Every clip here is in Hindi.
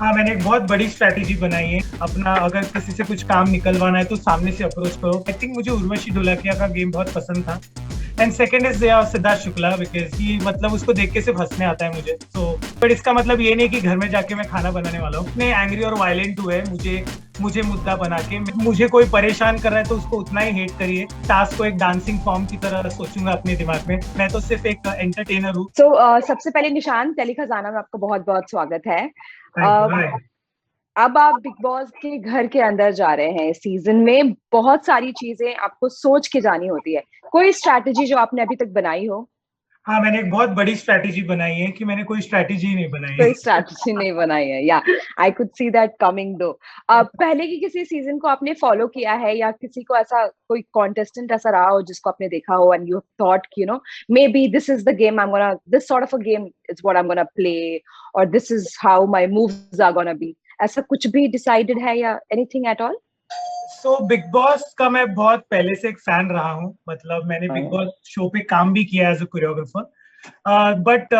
हाँ, मैंने एक बहुत बड़ी स्ट्रैटेजी बनाई है। अपना अगर किसी से कुछ काम निकलवाना है तो सामने से अप्रोच करो। आई थिंक मुझे उर्वशी ढोलकिया का गेम बहुत पसंद था। And second is Siddharth Shukla, because he मतलब उसको देख के सिर्फ हंसने आता है मुझे। तो बट इसका मतलब ये नहीं कि घर में जाके मैं खाना बनाने वाला हूँ। इतने एंग्री और वायलेंट हुए मुझे मुझे मुद्दा बना के। मुझे कोई परेशान कर रहा है तो उसको उतना ही हेट करिए। टास्क को एक डांसिंग फॉर्म की तरह सोचूंगा अपने दिमाग में। मैं तो सिर्फ एक एंटरटेनर हूँ। सबसे पहले निशान, टेली खजाना में आपका बहुत बहुत स्वागत है। Thank uh, you. अब आप बिग बॉस के घर के अंदर जा रहे हैं। इस सीजन में बहुत सारी चीजें आपको सोच के जानी होती है। कोई स्ट्रैटेजी जो आपने अभी तक बनाई हो? हाँ, मैंने एक बहुत बड़ी स्ट्रैटेजी बनाई है कि मैंने कोई स्ट्रैटेजी नहीं बनाई है। कोई स्ट्रैटेजी नहीं बनाई है, या I could see that coming दो। पहले की किसी सीजन को आपने फॉलो किया है, या किसी को ऐसा कोई कॉन्टेस्टेंट ऐसा रहा हो जिसको आपने देखा हो and you thought you know maybe this is the game I am gonna, this sort of a game is what I am gonna play, और this is how my moves are gonna be? ऐसा कुछ भी डिसाइडेड है या anything at all? So Bigg Boss का मैं बहुत पहले से एक फैन रहा हूँ। मतलब मैंने बिग बॉस शो पे काम भी किया एज अ कोरियोग्राफर। बट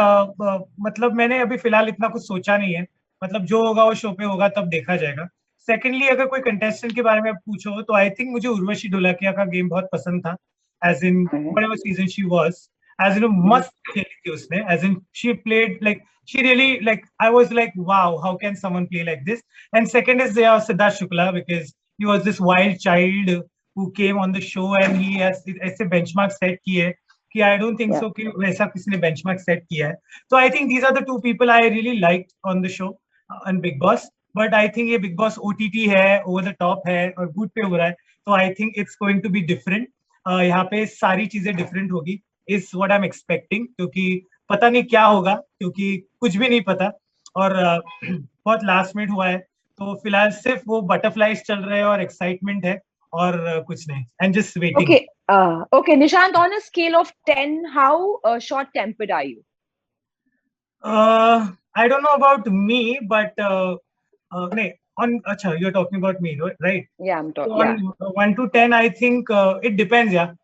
मतलब मैंने अभी फिलहाल इतना कुछ सोचा नहीं है। मतलब जो होगा वो शो पे होगा, तब देखा जाएगा। सेकेंडली, अगर कोई कंटेस्टेंट के बारे में आप पूछो तो आई थिंक मुझे उर्वशी ढोलकिया का गेम बहुत पसंद था। As in whatever season she was, as in मस्त खेली थी उसने। As in she played like she really like I was like wow, how can someone play like this? And second is Siddharth Shukla, because he was this wild child who came on the show and he has ऐसे benchmark set किए कि I don't think या so कि वैसा किसी ने benchmark set किया है। तो I think these are the two people I really liked on the show on Big Boss. But I think ये Big Boss OTT है, over the top है और good पे हो रहा है। तो I think it's going to be different. यहाँ पे सारी चीजें different होगी is what I'm expecting, क्योंकि पता नहीं क्या होगा, क्योंकि कुछ भी नहीं पता। और बहुत लास्ट मिनट हुआ है। तो फिलहाल सिर्फ वो बटरफ्लाईज चल रहे हैं और एक्साइटमेंट है, और कुछ नहीं। And just waiting. Okay, okay Nishant, on a scale of 10 how short tempered are you? I don't know about me, but नहीं, on अच्छा, you're talking about me, right? या आई एम So on या 1 to 10 I think it depends, yeah.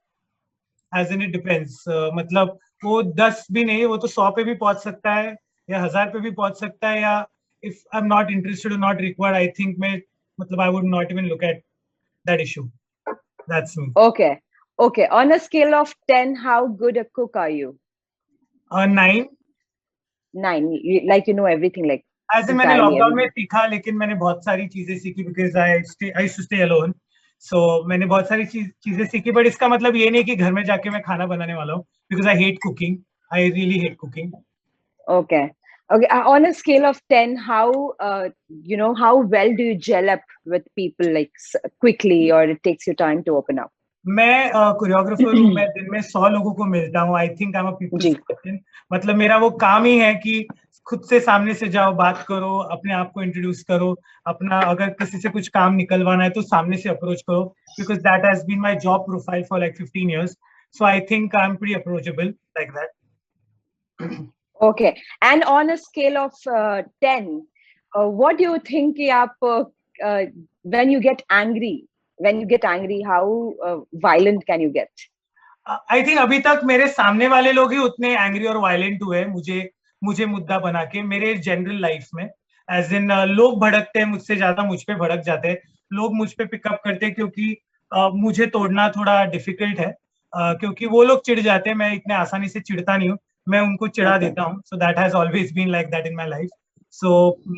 As in it depends, मतलब वो 10 भी नहीं, वो तो 100 पे भी पहुंच सकता है या 1000 पे भी पहुंच सकता है। या if I'm not interested or not required, I think मैं मतलब I would not even look at that issue. That's me. Okay. Okay. On a scale of 10, how good a cook are you? 9। 9. Like you know everything, like ऐसे मैंने entirely लॉकडाउन में everything. सीखा, लेकिन मैंने बहुत सारी चीजें सीखी because I to stay alone. So मैंने बहुत सारी चीजें सीखी, बट इसका मतलब ये नहीं कि घर में जाके मैं खाना बनाने वाला हूँ, because I hate cooking. I really hate cooking. Okay. Okay. On a scale of 10, how how well do you gel up with people, like quickly, or it takes you time to open up? मैं कोरियोग्राफर हूँ। मैं दिन में 100 लोगों को मिलता हूँ। I think I am a people's जी. पर्सन। मतलब मेरा वो काम ही है कि खुद से सामने से जाओ, बात करो, अपने आप को इंट्रोड्यूस करो। अपना अगर किसी से कुछ काम निकलवाना है तो सामने से अप्रोच करो, because that has been my job profile for like 15 years. So I think I am pretty approachable like that. Okay. And on a scale of 10, what do you think कि आप uh, when you get angry, how violent can you get? I think अभी तक मेरे सामने वाले लोग ही उतने एंग्री और वायलेंट हुए मुझे मुझे मुद्दा बना के मेरे जनरल लाइफ में। एज इन लोग भड़कते हैं मुझसे ज्यादा, मुझ पे भड़क जाते हैं। लोग मुझ पे पिकअप करते हैं, क्योंकि मुझे तोड़ना थोड़ा डिफिकल्ट है। क्योंकि वो लोग चिढ़ जाते हैं, मैं इतने आसानी से चिढ़ता नहीं हूँ। मैं उनको चिढ़ा Okay. देता हूँ। So that has always been like that in my life. So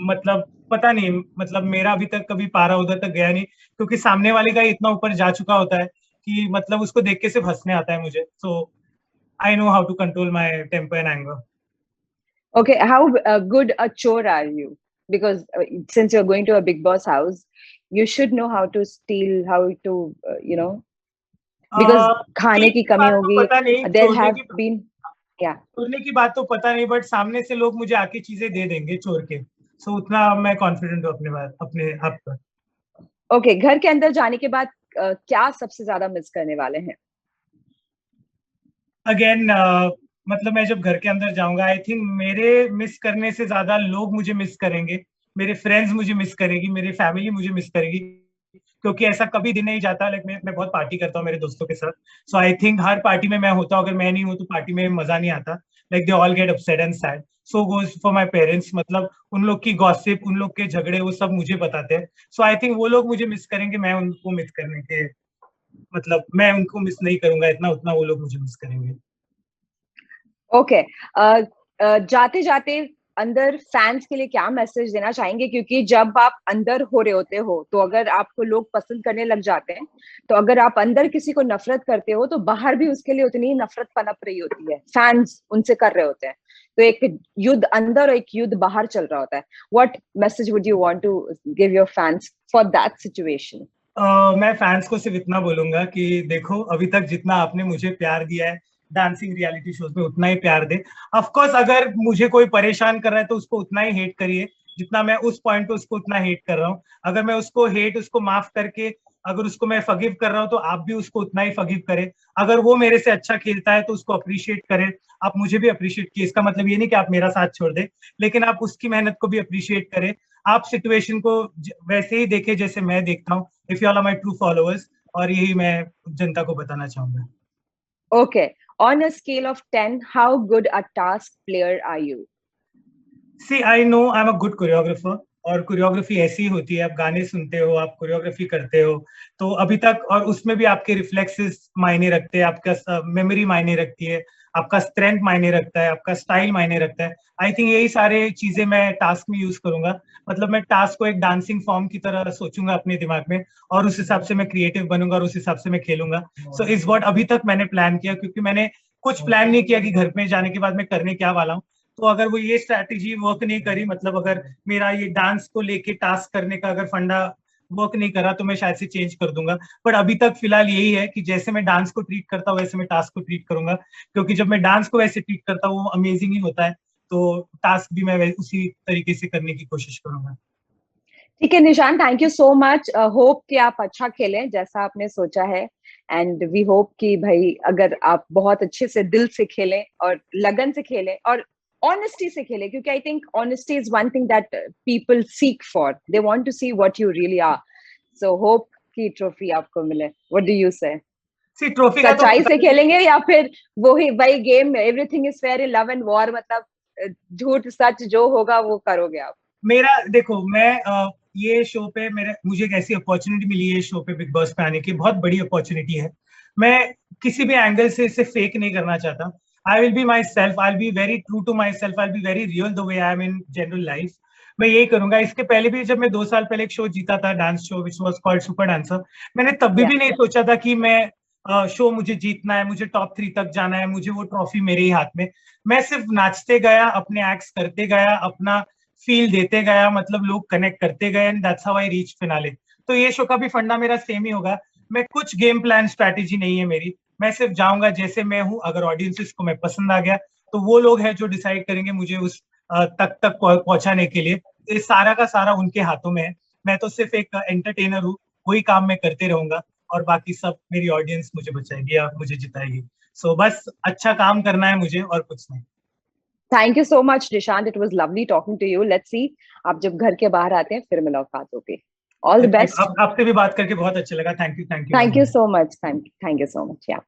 मतलब पता नहीं, मतलब मेरा अभी तक कभी पारा उधर तक गया नहीं, क्योंकि सामने वाले का इतना ऊपर जा चुका होता है कि मतलब उसको देख के सिर्फ हंसने आता है मुझे। So I know how to control my temper and anger. Okay, how good a chore are you? Because since you're going to a big boss house, you should know how to steal, how to, because खाने चोरी की की कमी बात तो होगी. पता नहीं, There have been, yeah. चोरने की बात तो पता नहीं, बट सामने से लोग मुझे आके चीजें दे देंगे चोर के। सो उतना मैं कॉन्फिडेंट हूँ अपने बात, अपने आप पर। Okay, घर के अंदर जाने के बाद क्या सबसे ज्यादा मिस करने वाले हैं? अगेन मतलब मैं जब घर के अंदर जाऊंगा, आई थिंक मेरे मिस करने से ज्यादा लोग मुझे मिस करेंगे। मेरे फ्रेंड्स मुझे मिस करेगी, मेरी फैमिली मुझे मिस करेगी। क्योंकि ऐसा कभी दिन नहीं जाता, लाइक मैं बहुत पार्टी करता हूँ मेरे दोस्तों के साथ। सो आई थिंक हर पार्टी में मैं होता हूँ, अगर मैं नहीं हूँ तो पार्टी में मजा नहीं आता। like they all get upset and sad. So goes for my parents, मतलब उन लोग की गॉसिप, उन लोग के झगड़े वो सब मुझे बताते हैं. So I think वो लोग मुझे मिस करेंगे, मैं उनको मिस करने के, मतलब मैं उनको मिस नहीं करूंगा इतना, उतना वो लोग मुझे मिस करेंगे. ओके, जाते जाते अंदर फैंस के लिए क्या मैसेज देना चाहेंगे, क्योंकि जब आप अंदर हो रहे होते हो तो अगर आपको लोग पसंद करने लग जाते हैं, तो अगर आप अंदर किसी को नफरत करते हो तो बाहर भी उसके लिए उतनी ही नफरत पनप रही होती है, फैंस उनसे कर रहे होते हैं. तो एक युद्ध अंदर और एक युद्ध बाहर चल रहा होता है. What message would you want to give your fans for that situation? मैं फैंस को सिर्फ इतना बोलूंगा कि देखो, अभी तक जितना आपने मुझे प्यार दिया है डांसिंग रियलिटी शोज में, उतना ही प्यार दे. ऑफ कोर्स अगर मुझे कोई परेशान कर रहा है तो उसको उतना ही हेट करिए जितना मैं उस पॉइंट पे उसको उतना हेट कर रहा हूँ. अगर मैं उसको हेट उसको माफ करके अगर उसको मैं फगिव कर रहा हूँ तो आप भी उसको उतना ही फगिव करें. अगर वो मेरे से अच्छा खेलता है तो उसको अप्रिशिएट करें, आप मुझे भी अप्रिशिएट कीजिए. इसका मतलब ये नहीं कि आप मेरा साथ छोड़ दें, लेकिन आप उसकी मेहनत को भी अप्रिशिएट करें. आप सिचुएशन को वैसे ही देखें जैसे मैं देखता हूँ, if you all are my true followers. और यही मैं जनता को बताना चाहूंगा. Okay, on a scale of 10, how good a task player are you? See I know I am a good choreographer. और कोरियोग्राफी ऐसी होती है, आप गाने सुनते हो, आप कोरियोग्राफी करते हो, तो अभी तक, और उसमें भी आपके रिफ्लेक्सेस मायने रखते हैं, आपका मेमोरी मायने रखती है, आपका स्ट्रेंथ मायने रखता है, आपका स्टाइल मायने रखता है. आई थिंक यही सारे चीजें मैं टास्क में यूज करूंगा. मतलब मैं टास्क को एक डांसिंग फॉर्म की तरह सोचूंगा अपने दिमाग में, और उस हिसाब से मैं क्रिएटिव बनूंगा और उस हिसाब से मैं खेलूंगा. सो इज व्हाट अभी तक मैंने प्लान किया, क्योंकि मैंने कुछ प्लान नहीं किया कि घर में जाने के बाद मैं करने क्या वाला हूँ. तो अगर वो ये स्ट्रैटेजी वर्क नहीं करी, मतलब अगर मेरा ये डांस को लेके टास्क करने का अगर फंडा वर्क नहीं करा, तो मैं शायद से चेंज कर दूंगा. बट अभी तक फिलहाल यही है कि जैसे मैं डांस को ट्रीट करता हूँ वैसे मैं टास्क को ट्रीट करूंगा, क्योंकि जब मैं डांस को वैसे ट्रीट करता हूँ वो अमेजिंग ही होता है. तो टास्क भी मैं उसी तरीके से करने की कोशिश करूंगा. ठीक है निशान, thank you so much. Hope कि आप अच्छा खेलें जैसा आपने सोचा है, एंड वी होप कि भाई अगर आप बहुत अच्छे से दिल से खेलें और लगन से खेलें और ऑनेस्टी से खेलें, क्योंकि I think honesty is one thing that people seek for. They want to see what you really are. So hope की ट्रॉफी आपको मिले. व्हाट डू यू से? सी ट्रॉफी का तो सच्चाई से खेलेंगे या फिर वही वही game everything is fair in love and war, मतलब झूठ सच जो होगा वो करोगे आप? मेरा देखो, मैं ये शो पे मुझे एक ऐसी अपॉर्चुनिटी मिली है शो पे बिग बॉस पे आने की, बहुत बड़ी अपॉर्चुनिटी है. मैं किसी भी एंगल से इसे फेक नहीं करना चाहता. I will be myself, I will be very true to myself, I will be very real the way I am in general life. मैं यही करूंगा. इसके पहले भी जब मैं 2 साल पहले एक शो जीता था, dance show which was called super dancer, मैंने तब भी नहीं सोचा था कि मैं शो मुझे जीतना है, मुझे टॉप 3 तक जाना है, मुझे वो ट्रॉफी मेरे ही हाथ में. मैं सिर्फ नाचते गया, अपने एक्ट्स करते गया, अपना फील देते गया, मतलब लोग कनेक्ट करते गए, and that's how I reach finale. तो ये शो का भी फंडा मेरा सेम ही होगा. मैं कुछ गेम प्लान स्ट्रैटेजी नहीं है मेरी. मैं सिर्फ जाऊंगा जैसे मैं हूं. अगर ऑडियंसेस को मैं पसंद आ गया तो वो लोग हैं जो डिसाइड करेंगे मुझे उस तक पहुंचाने के लिए. ये सारा का सारा उनके हाथों में है. मैं तो सिर्फ एक एंटरटेनर हूँ. वही काम मैं करते रहूंगा और बाकी सब मेरी ऑडियंस मुझे बचाएगी या मुझे जिताएगी. सो बस अच्छा काम करना है मुझे और कुछ नहीं. Thank you so much Nishant, it was lovely talking to you. Let's see आप जब घर के बाहर आते हैं फिर मुलाकात होगी. All the best. आपसे भी बात करके बहुत अच्छा लगा. Thank you, thank you. Thank you so much. Thank you so much. या